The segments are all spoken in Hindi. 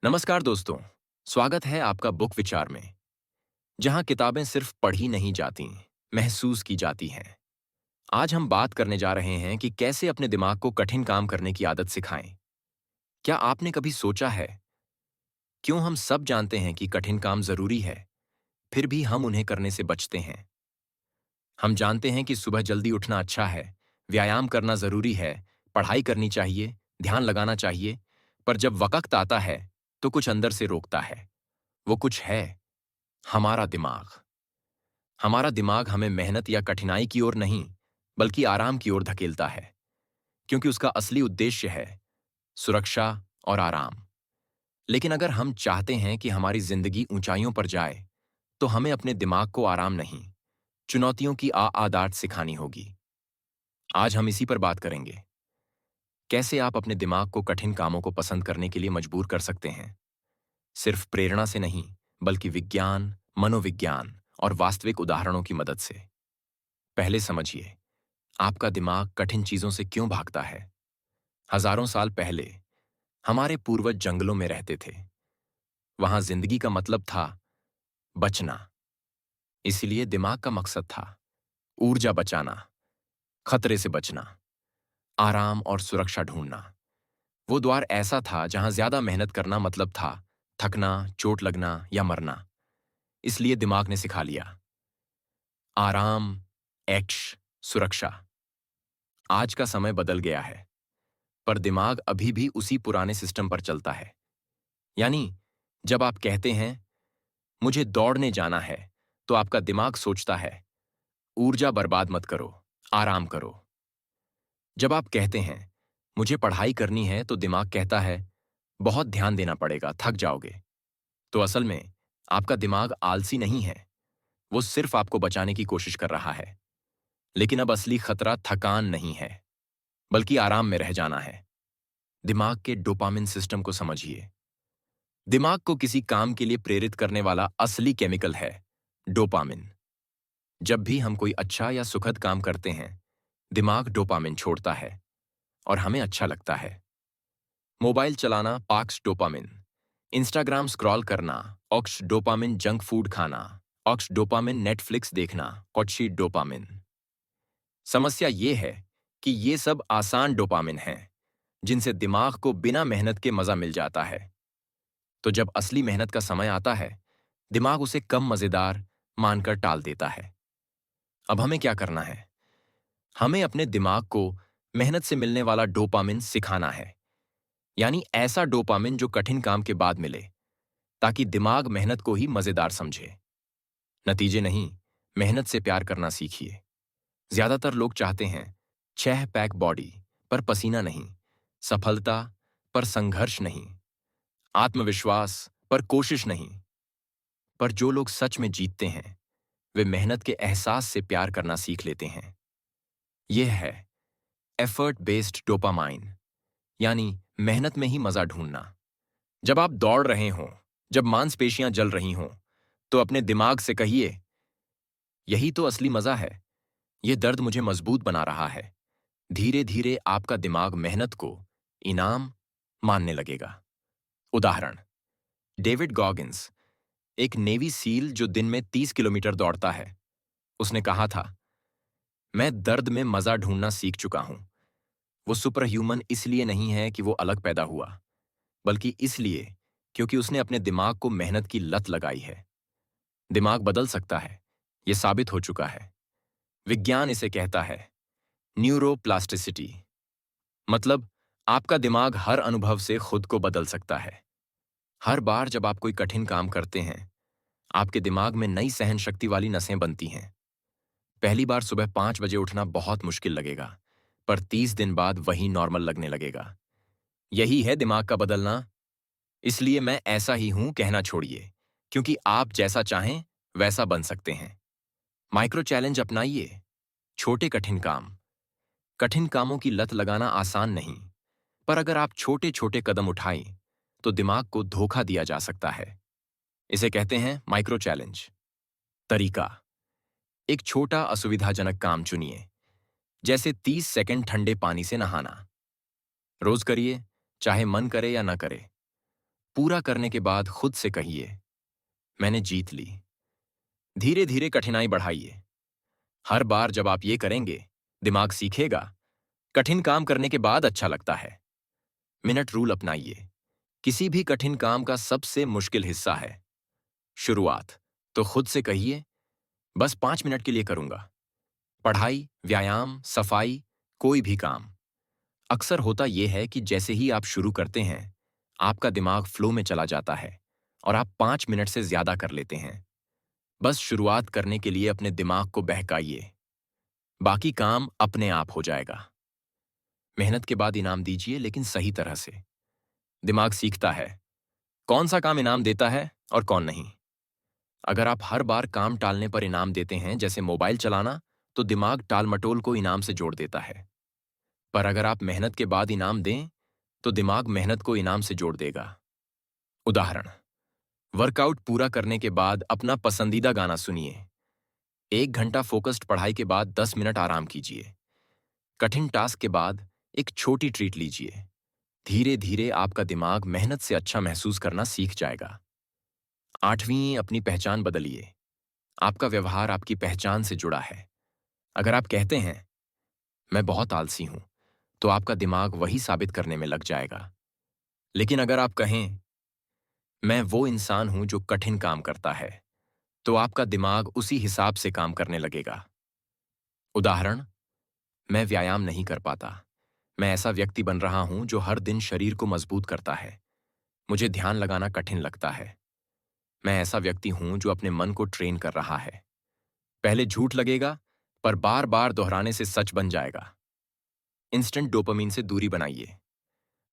नमस्कार दोस्तों। स्वागत है आपका बुक विचार में, जहां किताबें सिर्फ पढ़ी नहीं जाती, महसूस की जाती हैं। आज हम बात करने जा रहे हैं कि कैसे अपने दिमाग को कठिन काम करने की आदत सिखाएं। क्या आपने कभी सोचा है, क्यों हम सब जानते हैं कि कठिन काम जरूरी है, फिर भी हम उन्हें करने से बचते हैं? हम जानते हैं कि सुबह जल्दी उठना अच्छा है, व्यायाम करना जरूरी है, पढ़ाई करनी चाहिए, ध्यान लगाना चाहिए, पर जब वक्त आता है, तो कुछ अंदर से रोकता है। वो कुछ है, हमारा दिमाग। हमारा दिमाग हमें मेहनत या कठिनाई की ओर नहीं, बल्कि आराम की ओर धकेलता है, क्योंकि उसका असली उद्देश्य है सुरक्षा और आराम। लेकिन अगर हम चाहते हैं कि हमारी जिंदगी ऊंचाइयों पर जाए, तो हमें अपने दिमाग को आराम नहीं, चुनौतियों की आदत सिखानी होगी। आज हम इसी पर बात करेंगे। कैसे आप अपने दिमाग को कठिन कामों को पसंद करने के लिए मजबूर कर सकते हैं, सिर्फ प्रेरणा से नहीं, बल्कि विज्ञान, मनोविज्ञान और वास्तविक उदाहरणों की मदद से। पहले समझिए, आपका दिमाग कठिन चीजों से क्यों भागता है। हजारों साल पहले हमारे पूर्वज जंगलों में रहते थे। वहां जिंदगी का मतलब था बचना। इसलिए दिमाग का मकसद था ऊर्जा बचाना, खतरे से बचना, आराम और सुरक्षा ढूंढना। वो द्वार ऐसा था जहां ज्यादा मेहनत करना मतलब था थकना, चोट लगना या मरना। इसलिए दिमाग ने सिखा लिया आराम, एक्श, सुरक्षा। आज का समय बदल गया है, पर दिमाग अभी भी उसी पुराने सिस्टम पर चलता है। यानी जब आप कहते हैं मुझे दौड़ने जाना है, तो आपका दिमाग सोचता है ऊर्जा बर्बाद मत करो, आराम करो। जब आप कहते हैं मुझे पढ़ाई करनी है, तो दिमाग कहता है बहुत ध्यान देना पड़ेगा, थक जाओगे। तो असल में आपका दिमाग आलसी नहीं है, वो सिर्फ आपको बचाने की कोशिश कर रहा है। लेकिन अब असली खतरा थकान नहीं है, बल्कि आराम में रह जाना है। दिमाग के डोपामिन सिस्टम को समझिए। दिमाग को किसी काम के लिए प्रेरित करने वाला असली केमिकल है डोपामिन। जब भी हम कोई अच्छा या सुखद काम करते हैं, दिमाग डोपामिन छोड़ता है और हमें अच्छा लगता है। मोबाइल चलाना पाक्स डोपामिन, इंस्टाग्राम स्क्रॉल करना ऑक्स डोपामिन, जंक फूड खाना ऑक्स डोपामिन, नेटफ्लिक्स देखना ऑक्सी डोपामिन। समस्या ये है कि ये सब आसान डोपामिन हैं, जिनसे दिमाग को बिना मेहनत के मजा मिल जाता है। तो जब असली मेहनत का समय आता है, दिमाग उसे कम मजेदार मानकर टाल देता है। अब हमें क्या करना है? हमें अपने दिमाग को मेहनत से मिलने वाला डोपामिन सिखाना है। यानी ऐसा डोपामिन जो कठिन काम के बाद मिले, ताकि दिमाग मेहनत को ही मजेदार समझे। नतीजे नहीं, मेहनत से प्यार करना सीखिए। ज्यादातर लोग चाहते हैं 6 पैक बॉडी पर पसीना नहीं, सफलता पर संघर्ष नहीं, आत्मविश्वास पर कोशिश नहीं। पर जो लोग सच में जीतते हैं, वे मेहनत के एहसास से प्यार करना सीख लेते हैं। यह है एफर्ट बेस्ड डोपामाइन, यानी मेहनत में ही मजा ढूंढना। जब आप दौड़ रहे हों, जब मांसपेशियां जल रही हों, तो अपने दिमाग से कहिए यही तो असली मजा है, यह दर्द मुझे मजबूत बना रहा है। धीरे धीरे आपका दिमाग मेहनत को इनाम मानने लगेगा। उदाहरण, डेविड गॉगिंस, एक नेवी सील जो दिन में 30 किलोमीटर दौड़ता है, उसने कहा था मैं दर्द में मजा ढूंढना सीख चुका हूं। वो सुपर ह्यूमन इसलिए नहीं है कि वो अलग पैदा हुआ, बल्कि इसलिए क्योंकि उसने अपने दिमाग को मेहनत की लत लगाई है। दिमाग बदल सकता है, यह साबित हो चुका है। विज्ञान इसे कहता है न्यूरोप्लास्टिसिटी। मतलब आपका दिमाग हर अनुभव से खुद को बदल सकता है। हर बार जब आप कोई कठिन काम करते हैं, आपके दिमाग में नई सहन शक्ति वाली नसें बनती हैं। पहली बार सुबह 5 बजे उठना बहुत मुश्किल लगेगा, पर 30 दिन बाद वही नॉर्मल लगने लगेगा। यही है दिमाग का बदलना। इसलिए मैं ऐसा ही हूं कहना छोड़िए, क्योंकि आप जैसा चाहें वैसा बन सकते हैं। माइक्रो चैलेंज अपनाइए। छोटे कठिन काम। कठिन कामों की लत लगाना आसान नहीं, पर अगर आप छोटे छोटे कदम उठाएं, तो दिमाग को धोखा दिया जा सकता है। इसे कहते हैं माइक्रो चैलेंज। तरीका, एक छोटा असुविधाजनक काम चुनिए, जैसे 30 सेकंड ठंडे पानी से नहाना। रोज करिए, चाहे मन करे या ना करे। पूरा करने के बाद खुद से कहिए, मैंने जीत ली। धीरे धीरे कठिनाई बढ़ाइए। हर बार जब आप ये करेंगे, दिमाग सीखेगा, कठिन काम करने के बाद अच्छा लगता है। मिनट रूल अपनाइए। किसी भी कठिन काम का सबसे मुश्किल हिस्सा है शुरुआत। तो खुद से कहिए, बस 5 मिनट के लिए करूंगा। पढ़ाई, व्यायाम, सफाई, कोई भी काम। अक्सर होता यह है कि जैसे ही आप शुरू करते हैं, आपका दिमाग फ्लो में चला जाता है और आप 5 मिनट से ज्यादा कर लेते हैं। बस शुरुआत करने के लिए अपने दिमाग को बहकाइए, बाकी काम अपने आप हो जाएगा। मेहनत के बाद इनाम दीजिए, लेकिन सही तरह से। दिमाग सीखता है कौन सा काम इनाम देता है और कौन नहीं। अगर आप हर बार काम टालने पर इनाम देते हैं, जैसे मोबाइल चलाना, तो दिमाग टालमटोल को इनाम से जोड़ देता है। पर अगर आप मेहनत के बाद इनाम दें, तो दिमाग मेहनत को इनाम से जोड़ देगा। उदाहरण, वर्कआउट पूरा करने के बाद अपना पसंदीदा गाना सुनिए। 1 घंटा फोकस्ड पढ़ाई के बाद 10 मिनट आराम कीजिए। कठिन टास्क के बाद एक छोटी ट्रीट लीजिए। धीरे धीरे आपका दिमाग मेहनत से अच्छा महसूस करना सीख जाएगा। 8वीं, अपनी पहचान बदलिए। आपका व्यवहार आपकी पहचान से जुड़ा है। अगर आप कहते हैं, मैं बहुत आलसी हूं, तो आपका दिमाग वही साबित करने में लग जाएगा। लेकिन अगर आप कहें, मैं वो इंसान हूं जो कठिन काम करता है, तो आपका दिमाग उसी हिसाब से काम करने लगेगा। उदाहरण, मैं व्यायाम नहीं कर पाता। मैं ऐसा व्यक्ति बन रहा हूं जो हर दिन शरीर को मजबूत करता है। मुझे ध्यान लगाना कठिन लगता है। मैं ऐसा व्यक्ति हूं जो अपने मन को ट्रेन कर रहा है। पहले झूठ लगेगा, पर बार बार दोहराने से सच बन जाएगा। इंस्टेंट डोपामीन से दूरी बनाइए।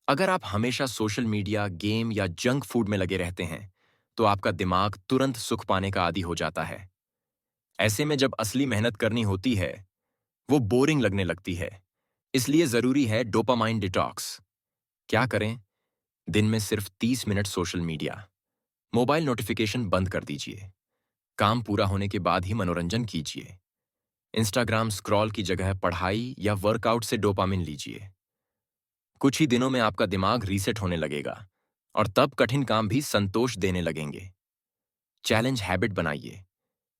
अगर आप हमेशा सोशल मीडिया, गेम या जंक फूड में लगे रहते हैं, तो आपका दिमाग तुरंत सुख पाने का आदी हो जाता है। ऐसे में जब असली मेहनत करनी होती है, वो बोरिंग लगने लगती है। इसलिए जरूरी है डोपामाइन डिटॉक्स। क्या करें? दिन में सिर्फ 30 minute social media, mobile notification बंद कर दीजिए। काम पूरा होने के बाद ही मनोरंजन कीजिए। इंस्टाग्राम स्क्रॉल की जगह पढ़ाई या वर्कआउट से डोपामिन लीजिए। कुछ ही दिनों में आपका दिमाग रीसेट होने लगेगा और तब कठिन काम भी संतोष देने लगेंगे। चैलेंज हैबिट बनाइए।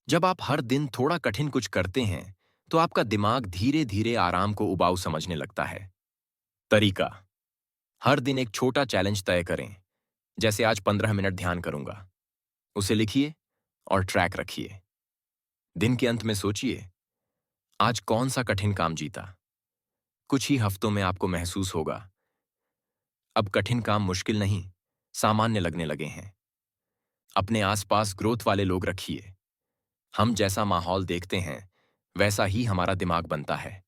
जब आप हर दिन थोड़ा कठिन कुछ करते हैं, तो आपका दिमाग धीरे धीरे आराम को उबाऊ समझने लगता है। तरीका, हर दिन एक छोटा चैलेंज तय करें, जैसे आज 15 मिनट ध्यान करूंगा। उसे लिखिए और ट्रैक रखिए। दिन के अंत में सोचिए, आज कौन सा कठिन काम जीता। कुछ ही हफ्तों में आपको महसूस होगा, अब कठिन काम मुश्किल नहीं, सामान्य लगने लगे हैं। अपने आसपास ग्रोथ वाले लोग रखिए। हम जैसा माहौल देखते हैं, वैसा ही हमारा दिमाग बनता है।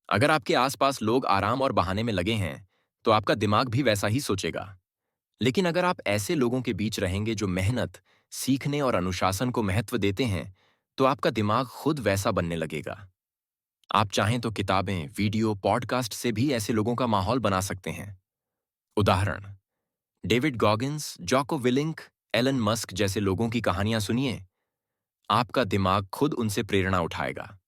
अगर आपके आसपास लोग आराम और बहाने में लगे हैं, तो आपका दिमाग भी वैसा ही सोचेगा। लेकिन अगर आप ऐसे लोगों के बीच रहेंगे जो मेहनत, सीखने और अनुशासन को महत्व देते हैं, तो आपका दिमाग खुद वैसा बनने लगेगा। आप चाहें तो किताबें, वीडियो, पॉडकास्ट से भी ऐसे लोगों का माहौल बना सकते हैं। उदाहरण, David Goggins, Jocko Willink, Elon Musk जैसे लोगों की कहानियां सुनिए। आपका दिमाग खुद उनसे प्रेरणा उठाएगा।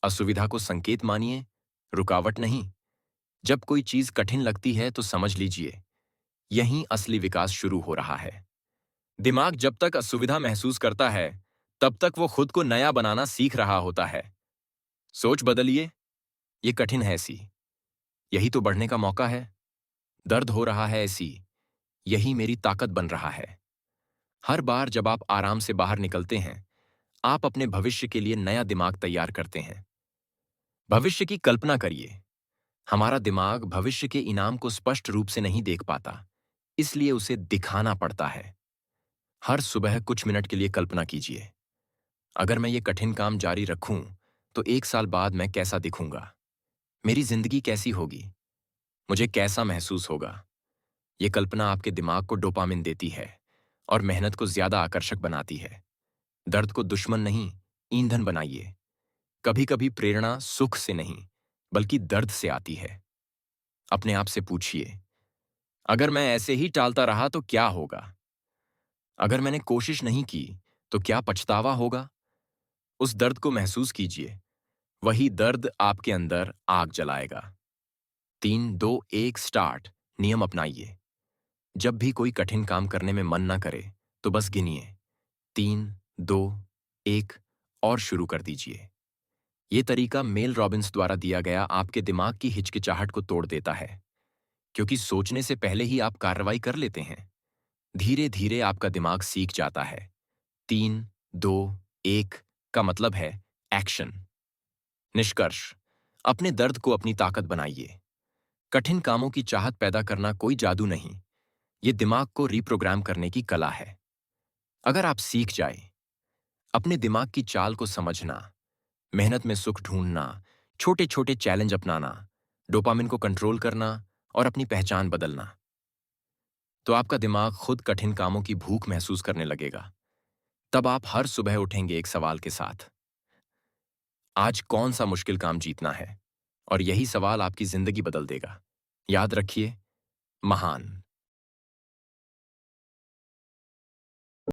असुविधा को संकेत मानिए, रुकावट नहीं। जब कोई चीज कठिन लगती है, तो समझ लीजिए, यहीं असली विकास शुरू हो रहा है। दिमाग जब तक असुविधा महसूस करता है, तब तक वो खुद को नया बनाना सीख रहा होता है। सोच बदलिए, ये कठिन है ऐसी, यही तो बढ़ने का मौका है। दर्द हो रहा है ऐसी, यही मेरी ताकत बन रहा है। हर बार जब आप आराम से बाहर निकलते हैं, आप अपने भविष्य के लिए नया दिमाग तैयार करते हैं। भविष्य की कल्पना करिए। हमारा दिमाग भविष्य के इनाम को स्पष्ट रूप से नहीं देख पाता, इसलिए उसे दिखाना पड़ता है। हर सुबह कुछ मिनट के लिए कल्पना कीजिए, अगर मैं ये कठिन काम जारी रखूं, तो 1 साल बाद मैं कैसा दिखूंगा। मेरी जिंदगी कैसी होगी, मुझे कैसा महसूस होगा। ये कल्पना आपके दिमाग को डोपामिन देती है और मेहनत को ज्यादा आकर्षक बनाती है। दर्द को दुश्मन नहीं, ईंधन बनाइए। कभी कभी प्रेरणा सुख से नहीं, बल्कि दर्द से आती है। अपने आप से पूछिए, अगर मैं ऐसे ही टालता रहा तो क्या होगा। अगर मैंने कोशिश नहीं की, तो क्या पछतावा होगा। उस दर्द को महसूस कीजिए, वही दर्द आपके अंदर आग जलाएगा। 3, 2, 1 स्टार्ट नियम अपनाइए। जब भी कोई कठिन काम करने में मन ना करे, तो बस गिनिए 3, 2, 1 और शुरू कर दीजिए। ये तरीका मेल रॉबिन्स द्वारा दिया गया आपके दिमाग की हिचकिचाहट को तोड़ देता है, क्योंकि सोचने से पहले ही आप कार्रवाई कर लेते हैं। धीरे धीरे आपका दिमाग सीख जाता है। 3, 2, 1 का मतलब है एक्शन। निष्कर्ष, अपने दर्द को अपनी ताकत बनाइए। कठिन कामों की चाहत पैदा करना कोई जादू नहीं, ये दिमाग को रिप्रोग्राम करने की कला है। अगर आप सीख जाए अपने दिमाग की चाल को समझना, मेहनत में सुख ढूंढना, छोटे छोटे चैलेंज अपनाना, डोपामिन को कंट्रोल करना और अपनी पहचान बदलना, तो आपका दिमाग खुद कठिन कामों की भूख महसूस करने लगेगा। तब आप हर सुबह उठेंगे एक सवाल के साथ, आज कौन सा मुश्किल काम जीतना है? और यही सवाल आपकी जिंदगी बदल देगा। याद रखिए, महान